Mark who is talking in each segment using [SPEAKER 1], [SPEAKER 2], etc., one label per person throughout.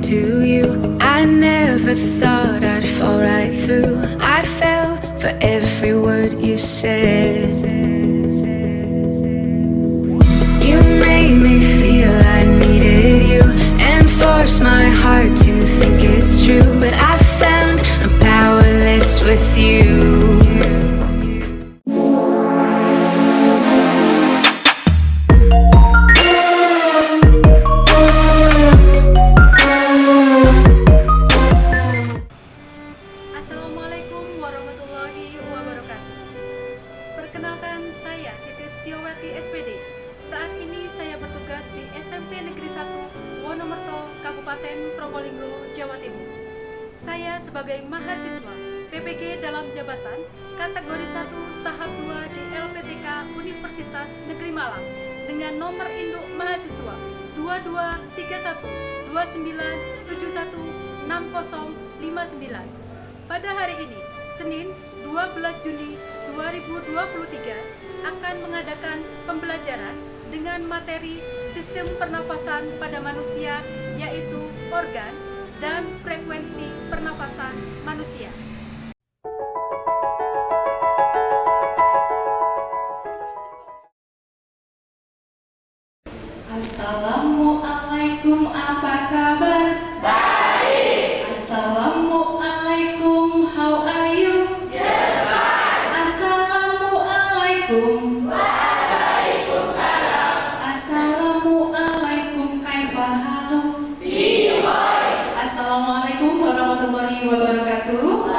[SPEAKER 1] to you. I never thought I'd fall right through. I fell for every word you said. You made me feel I needed you and forced my heart to think it's true. But I found I'm powerless with you.
[SPEAKER 2] Assalamualaikum warahmatullahi wabarakatuh. Perkenalkan, saya Titi Setiawati SPD. Saat ini saya bertugas di SMP Negeri 1 Wonomerto, Kabupaten Probolinggo, Jawa Timur. Saya sebagai mahasiswa PPG dalam jabatan kategori 1 tahap 2 di LPTK Universitas Negeri Malang dengan nomor induk mahasiswa 223129716059. Pada hari ini, Senin 12 Juni 2023, akan mengadakan pembelajaran dengan materi sistem pernafasan pada manusia, yaitu organ dan frekuensi pernafasan manusia.
[SPEAKER 3] Assalamualaikum, apa kabar? Baik. Assalamualaikum, how are you? Just fine. Assalamualaikum. Waalaikumsalam. Assalamualaikum, kaifa halu? Bihoi. Assalamualaikum warahmatullahi wabarakatuh.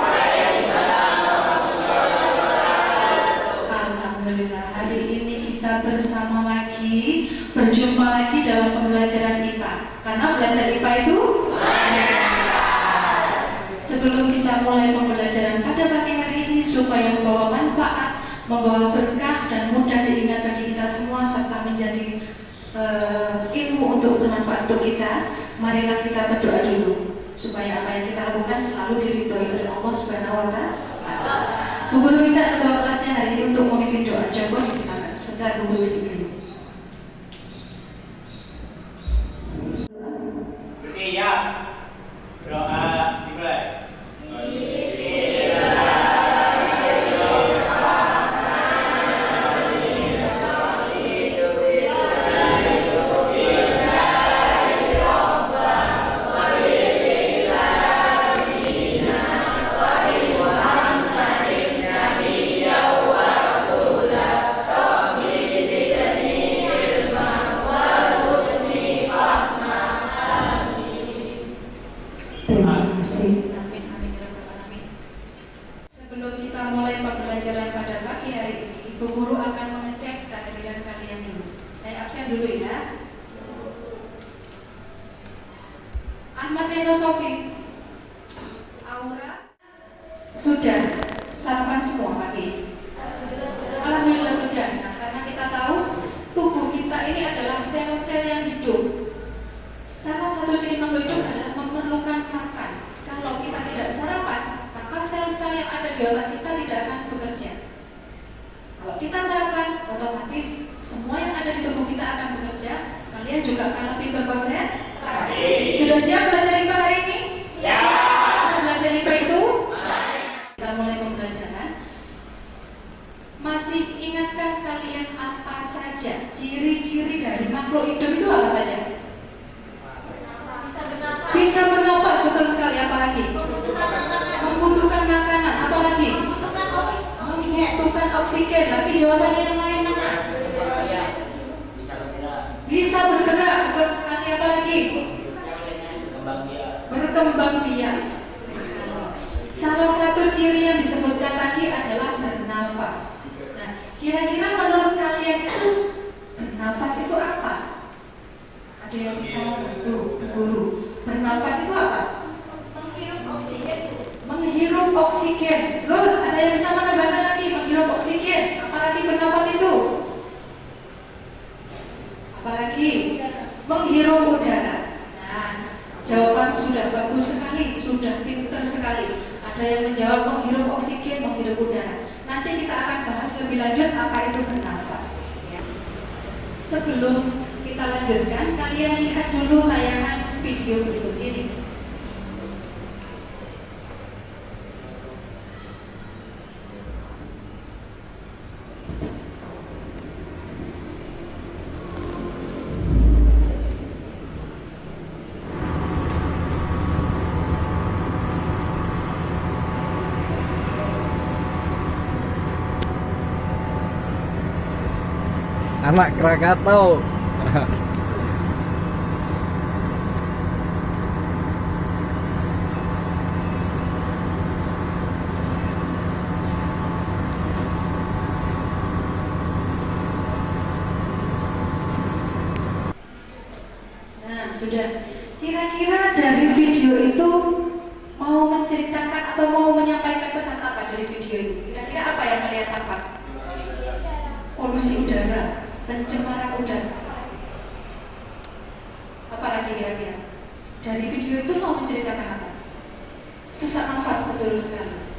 [SPEAKER 3] Alhamdulillah, hari ini kita bersama lagi, berjumpa lagi dalam pembelajaran IPA. Karena belajar IPA itu sebelum kita mulai pembelajaran pada pagi hari ini, supaya membawa manfaat, membawa berkah dan mudah diingat bagi kita semua serta menjadi ilmu untuk bermanfaat untuk kita, marilah kita berdoa dulu supaya apa yang kita lakukan selalu diridhoi oleh Allah Subhanahu wa Ta'ala. Bu Guru minta ketua kelasnya hari ini untuk memimpin doa. Coba disilakan. Sebentar Bu Guru dulu.
[SPEAKER 4] Siap. Doa dimulai.
[SPEAKER 3] Sebelum kita mulai pembelajaran pada pagi hari ini, Bu Guru akan mengecek kehadiran kalian dulu. Saya absen dulu ya. Ahmad Reno Sofi, Aura, sudah sarapan semua pagi? Alhamdulillah sudah. Nah, karena kita tahu tubuh kita ini adalah sel-sel yang hidup. Salah satu ciri makhluk hidup adalah memerlukan makan. Kalau kita tidak sarapan, maka sel-sel yang ada di otak kita tidak akan bekerja. Kalau kita sarapan, otomatis semua yang ada di tubuh kita akan bekerja. Kalian juga akan lebih berkonsentrasi. Sudah siap belajar IPA hari ini? Siap. Sudah belajar IPA itu? Kita mulai pembelajaran. Masih ingatkah kalian apa saja ciri-ciri dari makhluk hidup itu apa saja? Bisa bernafas, betul sekali. Apa lagi? Membutuhkan makanan. Apa lagi? Membutuhkan oksigen. Lagi jawabannya yang lain mana? Bisa bergerak, betul sekali. Apa lagi? Berkembang biak. Salah satu ciri yang disebutkan tadi adalah bernafas. Nah, kira-kira menurut kalian itu bernafas itu apa? Ada yang bisa membantu guru? Bernafas itu apa? Menghirup oksigen. Terus ada yang bisa menambahkan lagi menghirup oksigen. Apalagi bernafas itu? Apalagi? Menghirup udara. Nah, jawaban sudah bagus sekali, sudah pintar sekali. Ada yang menjawab menghirup oksigen, menghirup udara. Nanti kita akan bahas lebih lanjut apa itu bernafas. Ya. Sebelum kita lanjutkan, kalian lihat dulu tayangan video berikut ini.
[SPEAKER 5] Anak Krakatau.
[SPEAKER 3] Nah, sudah. Kira-kira dari video itu mau menceritakan atau mau menyampaikan pesan apa dari video itu? Kira-kira apa yang kalian tangkap? Polusi udara, pencemaran udara. Apalagi kira-kira? Dari video itu mau menceritakan apa? Sesak nafas, betul sekali.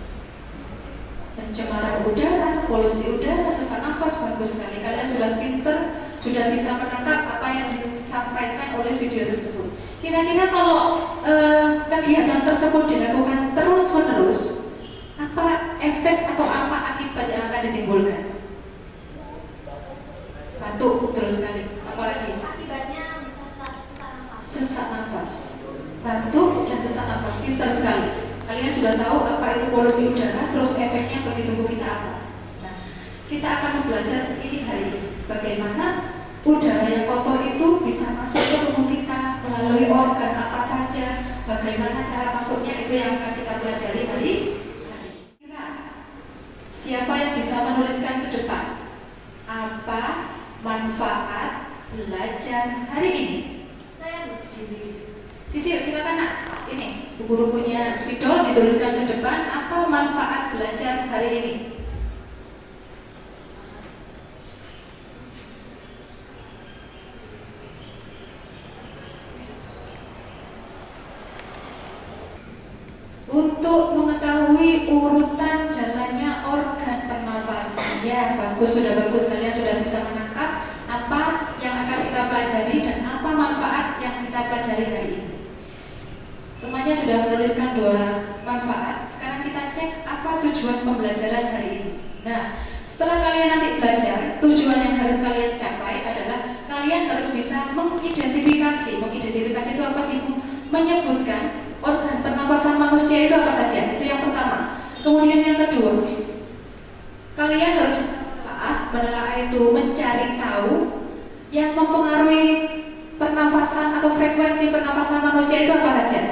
[SPEAKER 3] Pencemaran udara, polusi udara, sesak nafas, bagus sekali. Kalian sudah pinter, sudah bisa menangkap apa yang disampaikan oleh video tersebut. Kira-kira kalau kegiatan tersebut dilakukan terus-menerus, apa efek atau apa akibat yang akan ditimbulkan? Batuk, betul sekali. Apalagi?
[SPEAKER 6] Akibatnya bisa
[SPEAKER 3] Sesak nafas. Batuk dan sesak nafas, pintar sekali. Kalian sudah tahu apa itu polusi udara, terus efeknya bagi tubuh kita apa. Nah, kita akan belajar ini hari ini. Bagaimana udara yang kotor itu bisa masuk ke tubuh kita melalui organ apa saja. Bagaimana cara masuknya itu yang akan kita pelajari hari ini. Siapa yang bisa menuliskan ke depan? Apa manfaat belajar hari ini?
[SPEAKER 6] saya
[SPEAKER 3] Sisi, silakan nak. Ini buku-bukunya spidol dituliskan ke depan. Apa manfaat belajar hari ini? Untuk mengetahui urutan jalannya organ pernafasan. Ya, bagus, sudah bagus. Kalian sudah bisa menangkap apa yang akan kita pelajari dan apa manfaat yang kita pelajari hari ini. Temannya sudah menuliskan 2 manfaat. Sekarang kita cek apa tujuan pembelajaran hari ini. Nah, setelah kalian nanti belajar, tujuan yang harus kalian capai adalah kalian harus bisa mengidentifikasi. Mengidentifikasi itu apa sih, Bu? Menyebutkan organ pernapasan manusia itu apa saja. Itu yang pertama. Kemudian yang kedua, kalian harus menelaah itu, mencari tahu yang mempengaruhi pernafasan atau frekuensi pernafasan manusia itu apa saja.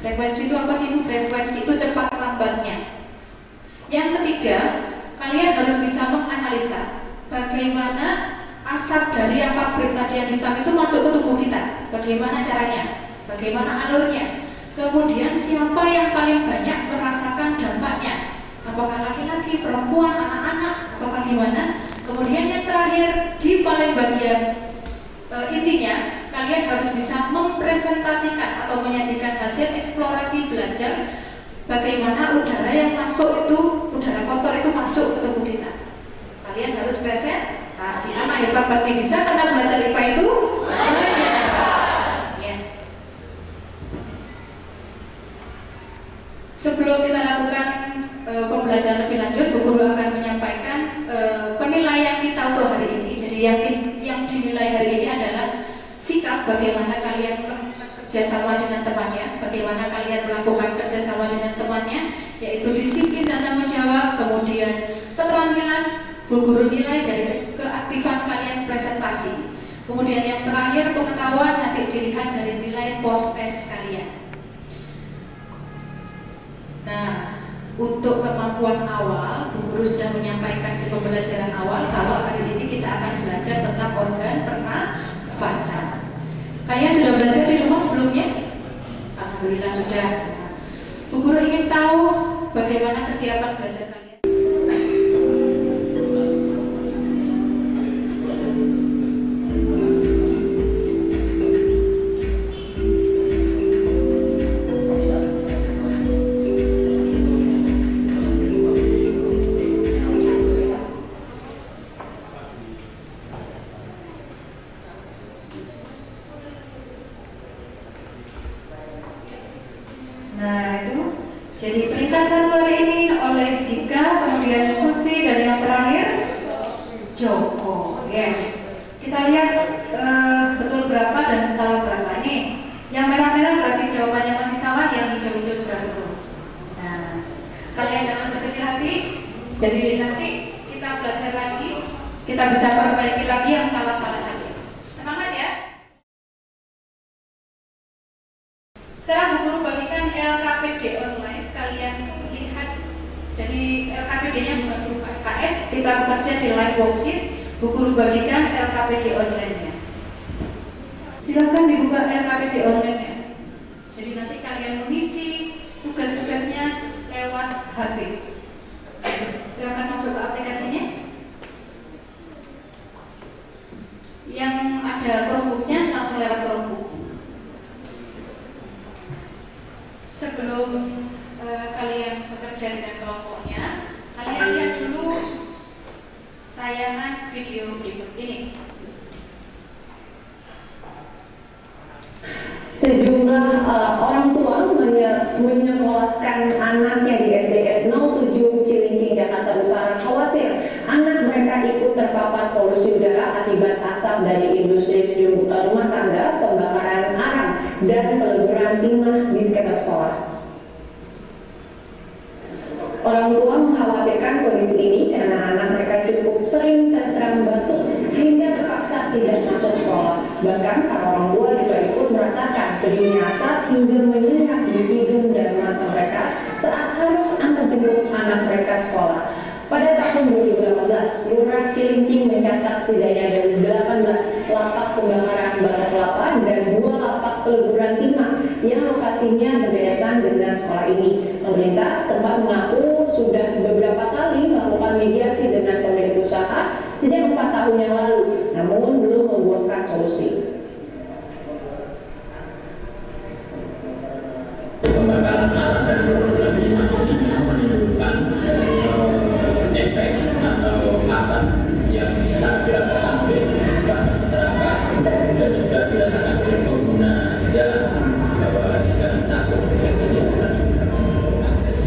[SPEAKER 3] Frekuensi itu apa sih, Bu? Frekuensi itu cepat lambatnya. Yang ketiga, kalian harus bisa menganalisa bagaimana asap dari yang pabrik tadi yang hitam itu masuk ke tubuh kita. Bagaimana caranya? Bagaimana alurnya? Kemudian siapa yang paling banyak merasakan dampaknya? Apakah laki-laki, perempuan, anak-anak, atau bagaimana? Kemudian yang terakhir, di paling bagian intinya, kalian harus bisa mempresentasikan atau menyajikan hasil eksplorasi belajar bagaimana udara yang masuk itu, udara kotor itu masuk ke tubuh kita. Kalian harus presentasi. Anak hebat pasti bisa karena belajar IPA itu banyak. Ya. Sebelum kita lakukan pembelajaran lebih lanjut, Bu Guru akan menyampaikan penilaian kita untuk hari ini. Jadi yang dinilai hari ini adalah sikap bagaimana kalian kerjasama dengan temannya, bagaimana kalian melakukan kerjasama dengan temannya, yaitu disiplin dan tanggung jawab, kemudian keterampilan, Bu Guru nilai dari keaktifan kalian presentasi. Kemudian yang terakhir pengetahuan nanti dilihat dari nilai post test kalian. Nah, untuk kemampuan awal, Bu Guru sudah menyampaikan di pembelajaran awal kalau hari ini kita akan belajar tentang organ pernafasan. Kalian sudah belajar di rumah sebelumnya? Alhamdulillah sudah. Bu Guru ingin tahu bagaimana kesiapan belajar kalian. Joko. Ya. Kita lihat betul berapa dan salah berapa nih. Yang merah-merah berarti jawabannya masih salah, yang hijau-hijau sudah betul. Nah, kalian jangan berkecil hati. Jadi nanti kita belajar lagi, kita bisa perbaiki lagi yang salah-salah tadi. Semangat ya. Sekarang Bu Guru bagikan LKPD online. Kalian lihat, jadi LKPD-nya bukan berupa LKS. Kita bekerja di live worksheet. Bu Guru bagikan LKPD online-nya. Silakan dibuka LKPD online-nya. Jadi nanti kalian mengisi tugas-tugasnya lewat HP. Silakan masuk ke aplikasinya. Yang ada Chromebook-nya langsung lewat Chromebook. Sebelum kalian bekerja dengan kelompoknya, kalian lihat dulu tayangan video berikut ini.
[SPEAKER 7] Sejumlah orang tua menyekolahkan anaknya di SDN 07 Cilincing, Jakarta Utara khawatir anak mereka ikut terpapar polusi udara akibat asap dari industri rumah tangga, pembakaran arang, dan peleburan timah di sekitar sekolah. Orang tua mengkhawatirkan kondisi ini karena anak mereka cukup sering terserang batuk sehingga terpaksa tidak masuk sekolah. Bahkan para orang tua juga ikut merasakan pedihnya asap hingga menyengat di hidung dan mata mereka saat harus antar jemput anak mereka sekolah. Pada tahun 2015, Lurah Cilincing mencatat setidaknya ada 18 lapak pembakaran bara kelapa dan 2 lapak peleburan timah yang lokasinya berdekatan dengan sekolah ini. Pemerintah setempat mengaku sudah beberapa kali melakukan mediasi dengan pemilik usaha sejak 4 tahun yang lalu, namun belum membuahkan solusi.
[SPEAKER 8] Pembakaran arang dan peleburan timah ini menimbulkan efek atau asap yang sangat dirasakan oleh masyarakat dan juga dirasakan oleh pengguna jalan, bahwa jika takut terjadi akan akses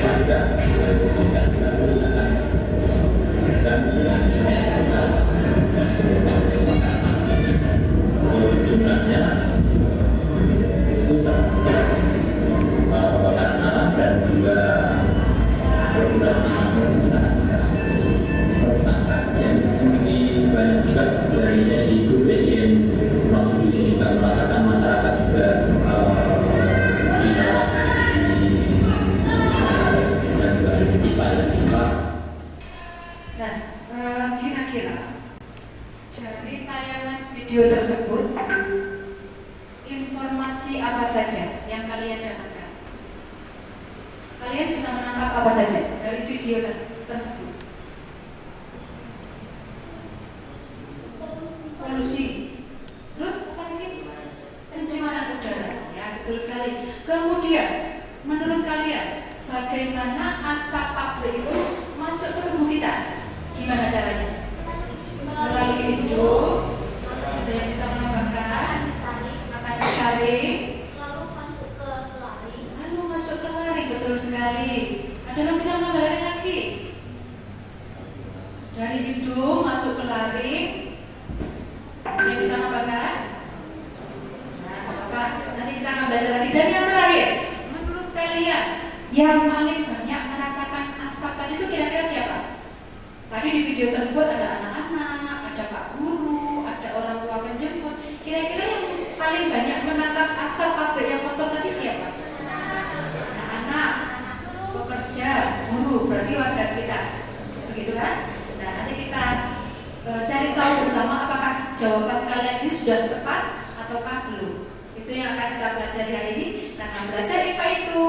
[SPEAKER 8] warga tidak merasakan dan asap dan pembakaran arang ini jumlahnya itu pembakaran arang dan juga peleburan timah sangat yang ini banyak juga dari SDN 07 ini juga merasakan masyarakat juga dirawat di dan juga di ISPA.
[SPEAKER 3] Nah, kira-kira dari tayangan video tersebut informasi apa saja yang kalian dapatkan? Kalian bisa menangkap apa saja dari video tersebut? Polusi. Terus apa lagi? Pencemaran udara. Ya, betul sekali. Kemudian, menurut kalian bagaimana asap pabrik itu masuk ke tubuh kita? Gimana caranya? Melalui hidung. Ada yang bisa menambahkan? Akan disaring.
[SPEAKER 6] Lalu masuk ke kelari.
[SPEAKER 3] Lalu masuk ke lari, betul sekali. Ada yang bisa menambahkan lagi? Dari hidung masuk ke lari. Ada yang bisa menambahkan? Nah, apa-apa. Nanti kita akan belajar lagi. Dan yang terakhir, menurut kalian yang paling banyak merasakan asap tadi itu kira-kira siapa? Tadi di video tersebut ada anak-anak, ada Pak Guru, ada orang tua penjemput. Kira-kira yang paling banyak menangkap asap pabrik yang kotor tadi siapa? Anak-anak, pekerja, guru, berarti warga sekitar. Begitu kan? Nah, nanti kita cari tahu bersama apakah jawaban kalian ini sudah tepat ataukah belum. Itu yang akan kita pelajari hari ini. Karena belajar IPA itu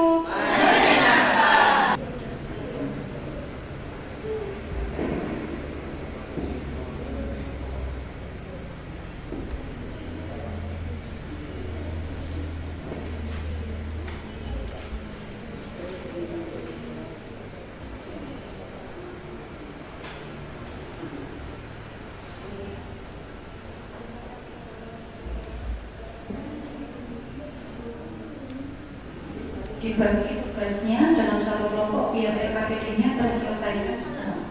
[SPEAKER 3] dibagi tugasnya dalam satu kelompok biar LKPD-nya terselesaikan semua.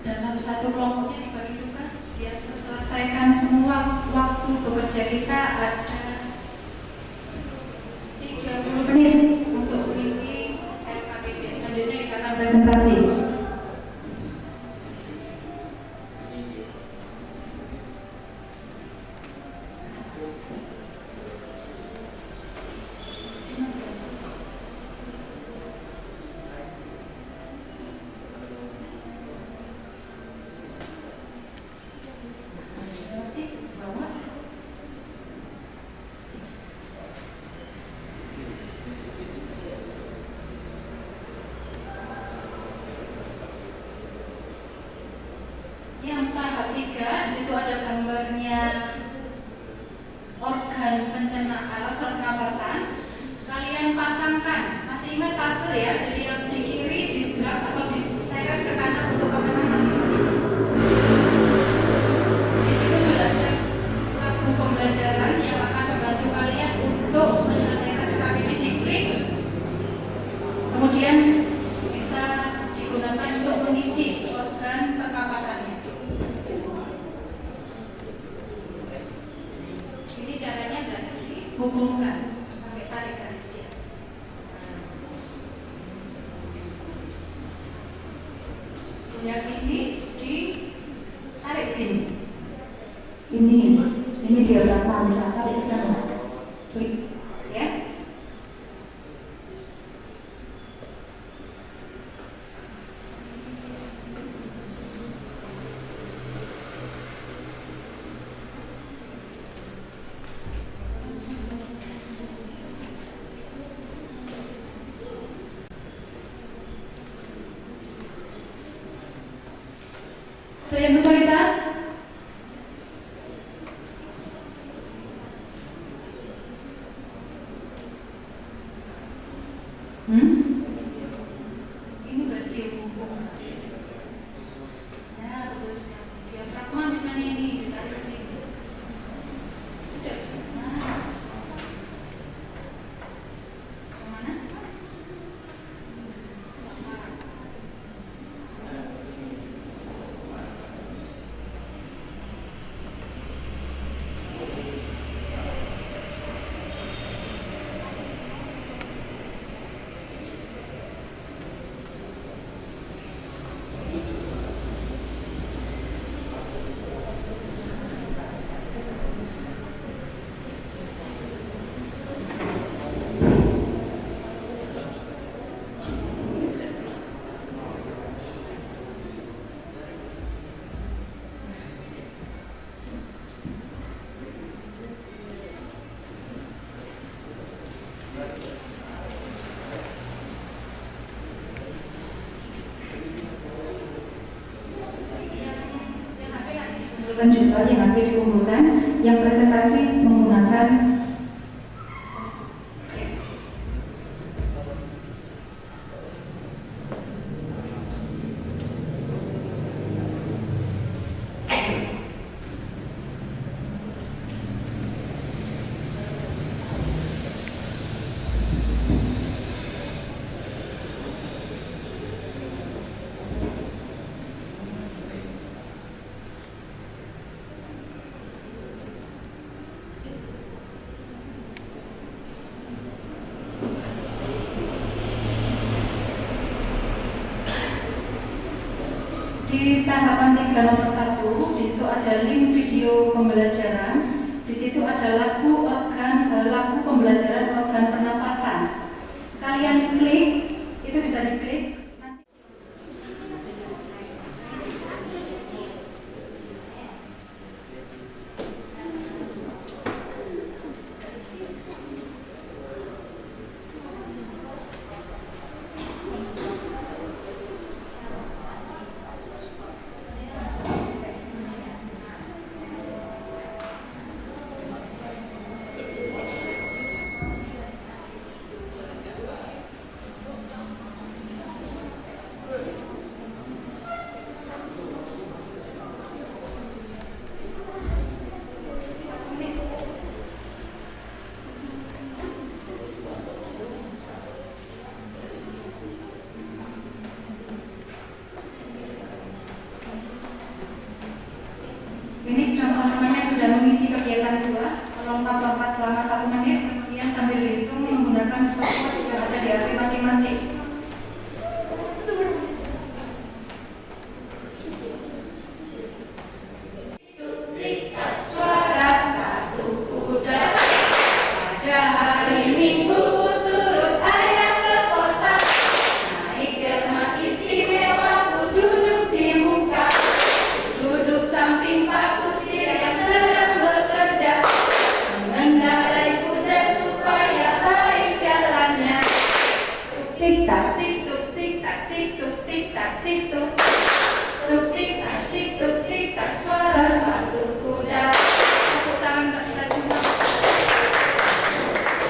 [SPEAKER 3] Dalam satu kelompoknya dibagi tugas biar terselesaikan semua. Waktu bekerja kita ada 30 menit untuk mengisi LKPD. Selanjutnya dikatakan presentasi. Yang tahap 3, di situ ada gambarnya organ pencernaan, organ pernapasan. Kalian pasangkan, masih ingat fase ya? Jadi yang di kiri di drag atau diseret ke kanan untuk pasangan masing-masing. Di situ sudah ada lagu pembelajaran yang akan membantu kalian untuk menyelesaikan LKPD. Diklik, kemudian bisa digunakan untuk mengisi organ pernapasannya. Ini caranya berarti hubungkan pakai tarik garisnya. Yang ini ditarik gini. Ini diafragma, bisa tarik ke sana. Klik, ya. Ada yang kesulitan? Ini berarti dihubungkan. Nah, betul sekali. Diafragma misalnya ini ditarik ke sini. Tidak bisa. Nah, kemana? Juga yang akan dikumpulkan, yang presentasi menggunakan di tahapan 3 nomor 1, di situ ada link video pembelajaran. Di situ ada lagu pembelajaran organ pernapasan. Kalian klik, itu bisa diklik. Ini contoh temannya sudah mengisi kegiatan 2, lompat-lompat selama 1 menit, kemudian sambil dihitung menggunakan stopwatch yang ada di HP masing-masing. Tik-tak suara sepatu kuda. Pada hari Minggu turut ayah ke kota. Naik derma istimewa, ku duduk di muka. Duduk samping Pak Kusir yang sedang bekerja, mengendarai kuda supaya baik jalannya. Tik tak tik tuk tik tak tik tuk tik tak tik tuk. Tuk tik tak tik tuk tik tak suara sepatu kuda. Tepuk tangan untuk kita semua.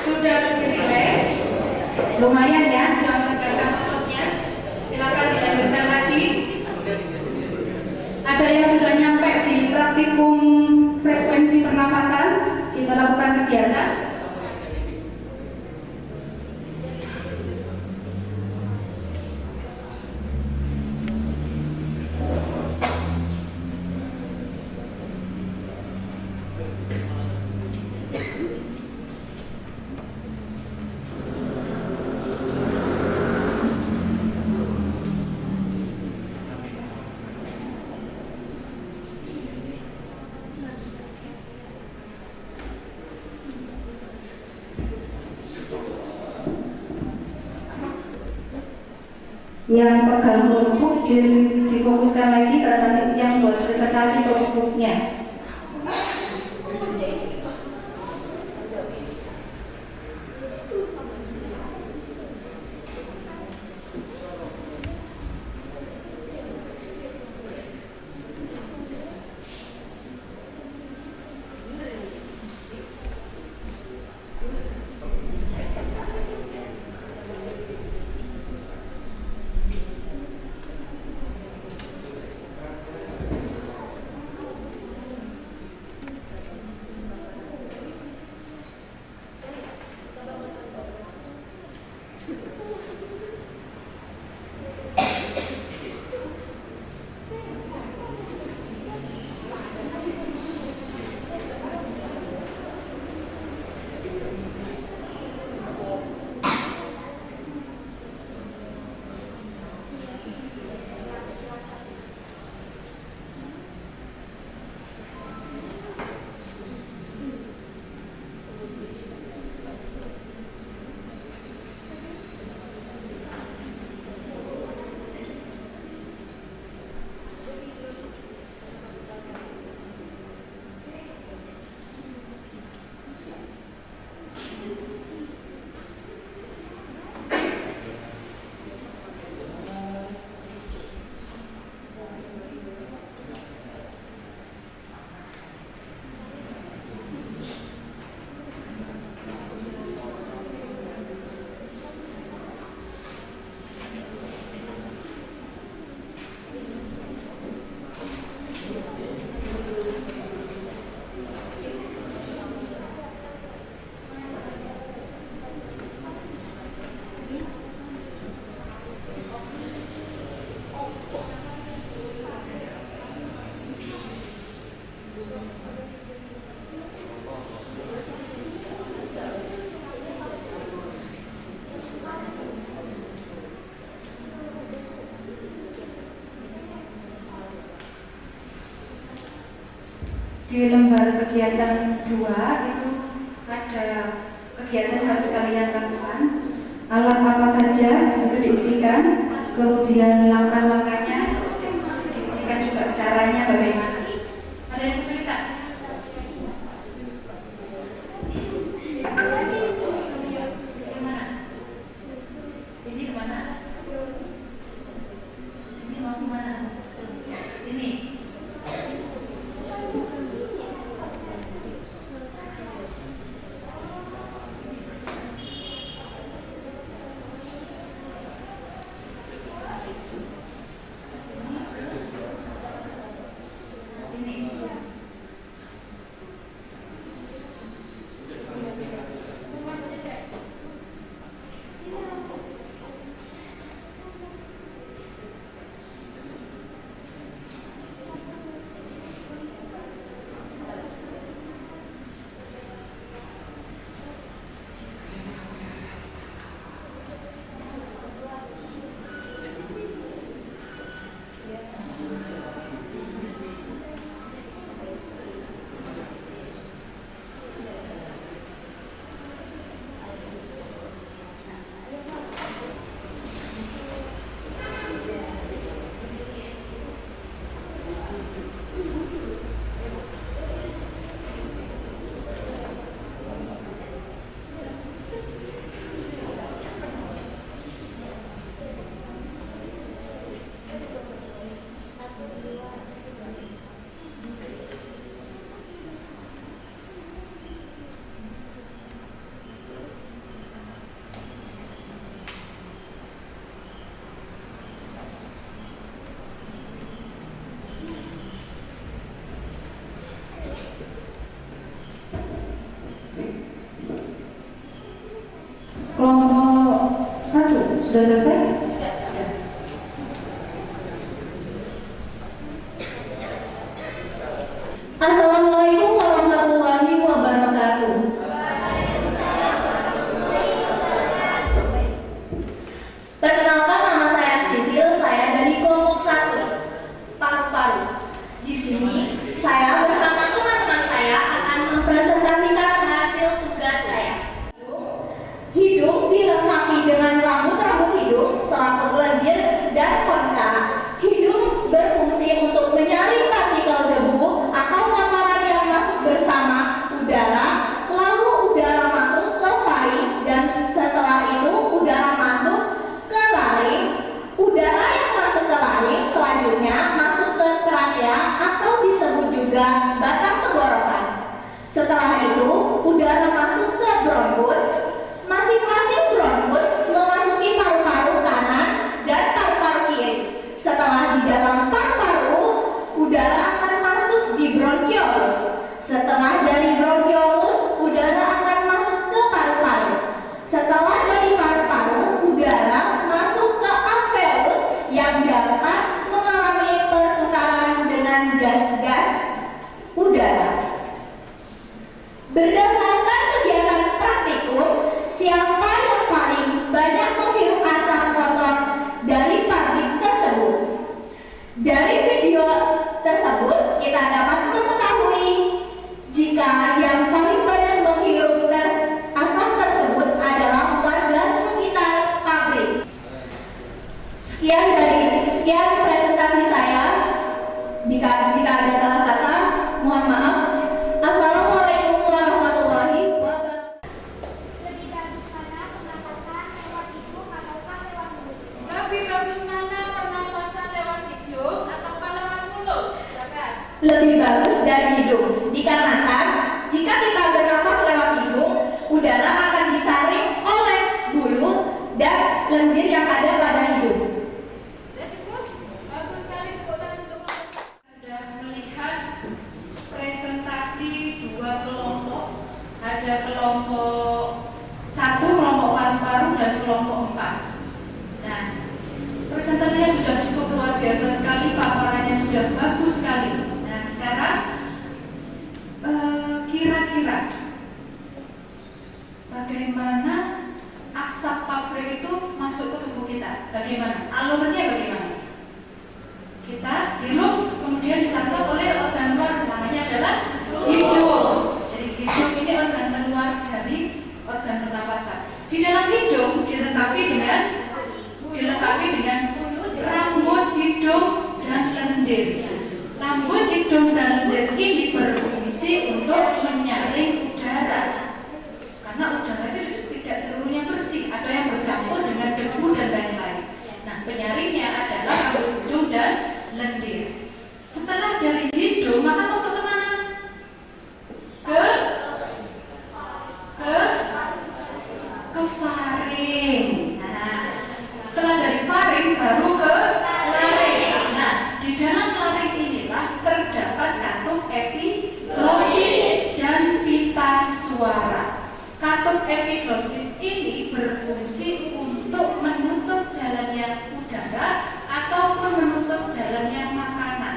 [SPEAKER 3] Sudah lebih rileks? Lumayan ya, sudah menegakkan ototnya. Silakan dilanjutkan lagi. Ada yang sudah nyampe di praktikum frekuensi pernapasan, kita lakukan kegiatan. Yang pegang notebook difokuskan lagi karena nanti yang buat presentasi notebooknya. Di lembar kegiatan 2 itu ada kegiatan yang harus kalian lakukan. Alat apa saja itu diisikan, kemudian langkah-langkahnya diisikan juga, caranya bagaimana. Ada yang kesulitan? Gimana? Ini kemana? Ini mau kemana? Ini.
[SPEAKER 7] Sudah selesai?
[SPEAKER 6] Sudah.
[SPEAKER 7] Assalamualaikum warahmatullahi wabarakatuh.
[SPEAKER 6] Perkenalkan, nama saya Sisil, saya dari kelompok 1, paru-paru. Di sini, saya bersama teman-teman saya akan mempresentasikan hasil tugas saya. Hidung dilengkapi dengan rambut-rambut hidung, selaput lendir, dan konka. Hidung berfungsi untuk menyaring partikel debu atau kotoran yang masuk bersama udara, lalu udara masuk ke faring, dan setelah itu udara masuk ke laring. Udara yang masuk ke laring selanjutnya masuk ke trakea atau disebut juga batang tenggorokan. Setelah itu udara masuk ke bronkus. Masing-masing bronkus memasuki paru-paru kanan dan paru-paru kiri. Setelah di dalam paru-paru, udara akan masuk di bronkiolus. Setelah dari bronkiolus, udara akan masuk ke paru-paru. Setelah dari paru-paru, udara masuk ke alveolus yang dapat mengalami pertukaran dengan gas-gas udara. Berdasarkan kegiatan praktikum, siapa yang paling banyak menghirup asap kotor dari pabrik tersebut? Dari video tersebut, kita dapat mengetahui jika yang paling banyak menghirup asap tersebut adalah warga sekitar pabrik. Sekian presentasi saya. Jika ada salah kata, mohon maaf. Assalamualaikum warahmatullahi wabarakatuh.
[SPEAKER 2] Lebih bagus mana pernapasan lewat hidung ataukah lewat mulut? Lebih bagus mana pernapasan lewat hidung ataukah lewat mulut? Silakan.
[SPEAKER 6] Lebih bagus dari hidung, dikarenakan jika kita bernapas lewat hidung, udara akan disaring oleh bulu dan lendir yang ada pada hidung.
[SPEAKER 2] Sudah cukup? Bagus sekali, tepuk tangan untuk
[SPEAKER 3] Sudah melihat presentasi dua kelompok, ada kelompok 1, kelompok paru-paru, dan kelompok 4. Nah, presentasinya sudah cukup luar biasa sekali, paparannya sudah bagus sekali. Nah, sekarang kira-kira bagaimana asap pabrik itu masuk ke tubuh kita? Bagaimana? Alurnya bagaimana? Kita hirup, kemudian ditangkap oleh organ luar, namanya adalah hidung. Jadi hidung ini organ terluar dari organ pernapasan. Di dalam hidung dilengkapi dengan rambut hidung dan lendir. Rambut hidung dan lendir ini berfungsi untuk menyaring udara. Karena udara itu tidak seluruhnya bersih, ada yang bercampur dengan debu dan lain-lain. Nah, penyaringnya adalah rambut hidung dan lendir. Setelah dari hidung, maka masuk ke mana? Ke faring. Nah, setelah dari faring baru ke laring. Nah, di dalam laring inilah terdapat katup epiglotis dan pita suara. Katup epiglotis ini berfungsi untuk menutup jalannya udara ataupun menutup jalannya makanan.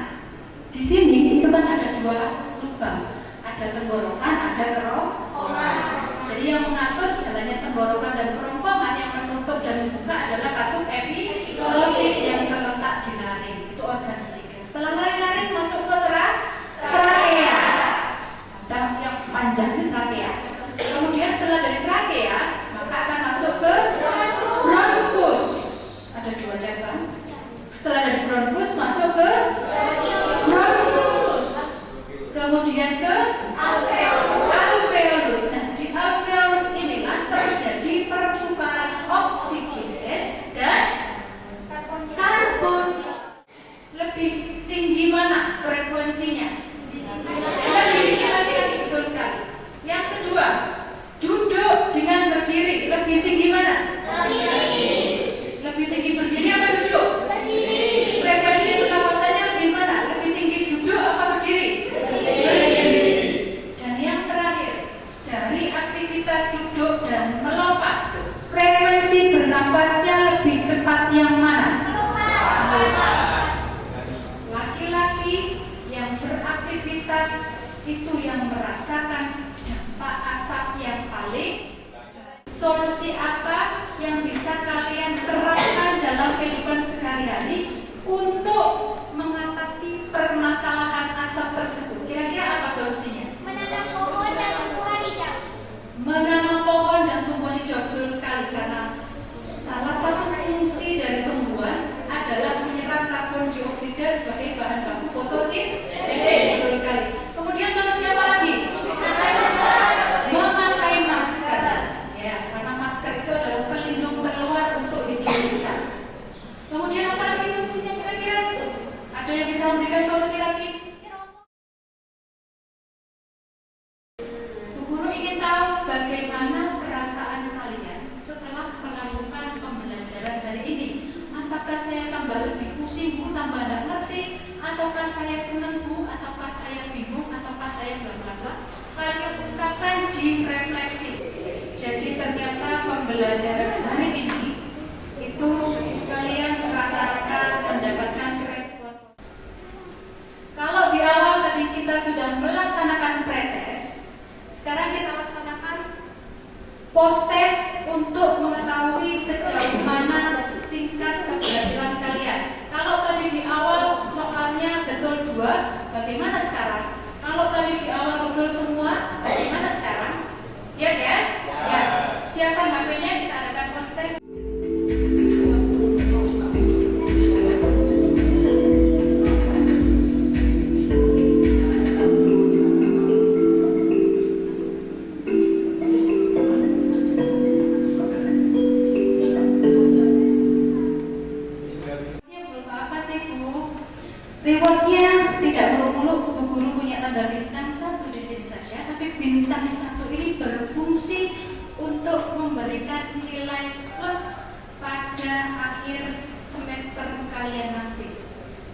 [SPEAKER 3] Di sini itu kan ada 2 lubang, ada tenggorokan, ada kerongkongan. Jadi yang mengatur jalannya tenggorokan dan kerongkongan, yang menutup dan membuka adalah katup epiglotis yang terletak di laring. Itu organ ketiga. Setelah laring-laring masuk ke trakea. Batang yang panjang ini trakea. Kemudian setelah dari trakea, maka akan masuk ke bronkus. Ada 2 cabang. Setelah dari bronkus masuk ke bronkus. Kemudian ke alveolus. Nah, di alveolus inilah terjadi pertukaran oksigen dan karbon. Lebih tinggi mana frekuensinya? Lebih tinggi lagi, betul sekali. Yang kedua, duduk dengan berdiri. Lebih tinggi mana? Lebih tinggi berdiri apa duduk? Frekuensi pernapasannya lebih mana? Lebih tinggi duduk apa berdiri? Berdiri. Dan yang aktivitas itu yang merasakan dampak asap yang paling. Solusi apa yang bisa kalian terapkan dalam kehidupan sehari-hari untuk mengatasi permasalahan asap tersebut? Kira-kira apa solusinya?
[SPEAKER 6] Menanam pohon dan tumbuhan hijau.
[SPEAKER 3] Menanam pohon dan tumbuhan hijau, betul sekali, karena salah satu fungsi dari tumbuhan adalah menyerap karbon dioksida sebagai bahan baku fotosintesis, betul sekali. Kemudian solusi apa lagi? Memakai masker. Ya, karena masker itu adalah pelindung terluar untuk hidup kita. Kemudian apa lagi solusinya kira-kira? Ada yang bisa memberikan solusi lagi? Bu Guru ingin tahu bagaimana perasaan kalian setelah melakukan pembelajaran hari ini. Apakah saya tambah lebih pusing, Bu, tambah tidak ngerti, ataukah saya senang, Bu, ataukah saya bingung, ataukah saya bla bla bla? Kalian ungkapkan di refleksi. Jadi ternyata pembelajaran hari ini itu kalian rata-rata mendapatkan respon. Kalau di awal tadi kita sudah melaksanakan pretest, sekarang kita laksanakan post-test untuk mengetahui sejauh mana tingkat keberhasilan kalian. Kalau tadi di awal soalnya betul 2, bagaimana sekarang? Kalau tadi di awal betul semua, bagaimana sekarang? Siap ya? Siap. Siapkan HP-nya, kita adakan post-test. Rewardnya tidak muluk-muluk, Bu Guru punya tanda bintang 1 di sini saja, tapi bintang 1 ini berfungsi untuk memberikan nilai plus pada akhir semester kalian nanti.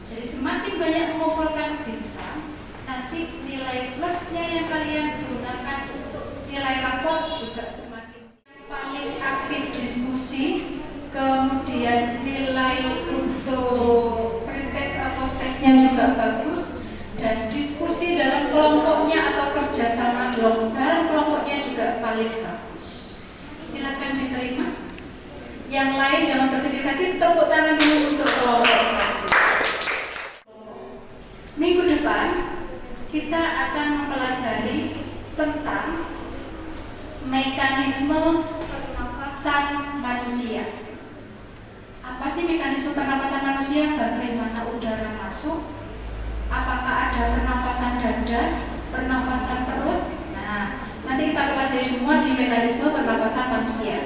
[SPEAKER 3] Jadi semakin banyak mengumpulkan bintang, nanti nilai plusnya yang kalian gunakan untuk nilai rapor juga semakin. Paling aktif diskusi, kemudian nilai untuk post-testnya juga bagus, dan diskusi dalam kelompoknya atau kerjasama dalam kelompoknya juga paling bagus. Silakan diterima. Yang lain jangan berkecil hati, tepuk tangan dulu untuk kelompok 1. Minggu depan kita akan mempelajari tentang mekanisme pernapasan manusia. Apa sih mekanisme pernapasan manusia? Bagaimana udara masuk? Apakah ada pernapasan dada, pernapasan perut? Nah, nanti kita pelajari semua di mekanisme pernapasan manusia.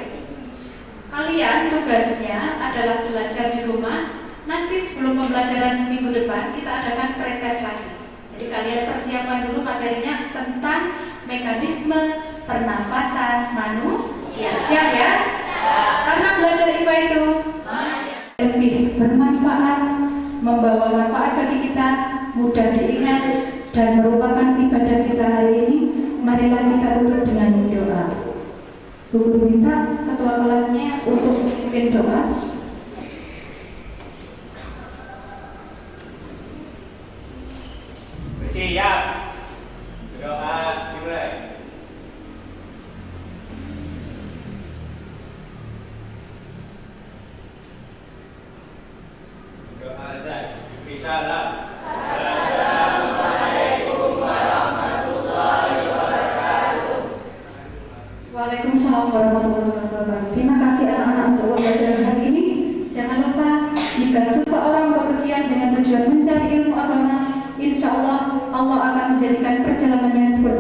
[SPEAKER 3] Kalian tugasnya adalah belajar di rumah. Nanti sebelum pembelajaran minggu depan kita adakan pretest lagi. Jadi kalian persiapan dulu materinya tentang mekanisme pernapasan manusia. Siap ya? Karena belajar IPA itu lebih bermanfaat, membawa manfaat bagi kita, mudah diingat, dan merupakan ibadah kita hari ini. Marilah kita tutup dengan doa. Bu Guru minta ketua kelasnya untuk memimpin doa.
[SPEAKER 4] Siap. Doa dimulai. Doa azan. Bismillah. Assalamualaikum warahmatullahi wabarakatuh.
[SPEAKER 3] Waalaikumsalam warahmatullahi wabarakatuh. Terima kasih anak-anak untuk pembelajaran hari ini. Jangan lupa, jika seseorang bepergian dengan tujuan mencari ilmu agama, insya Allah Allah akan menjadikan perjalanannya seperti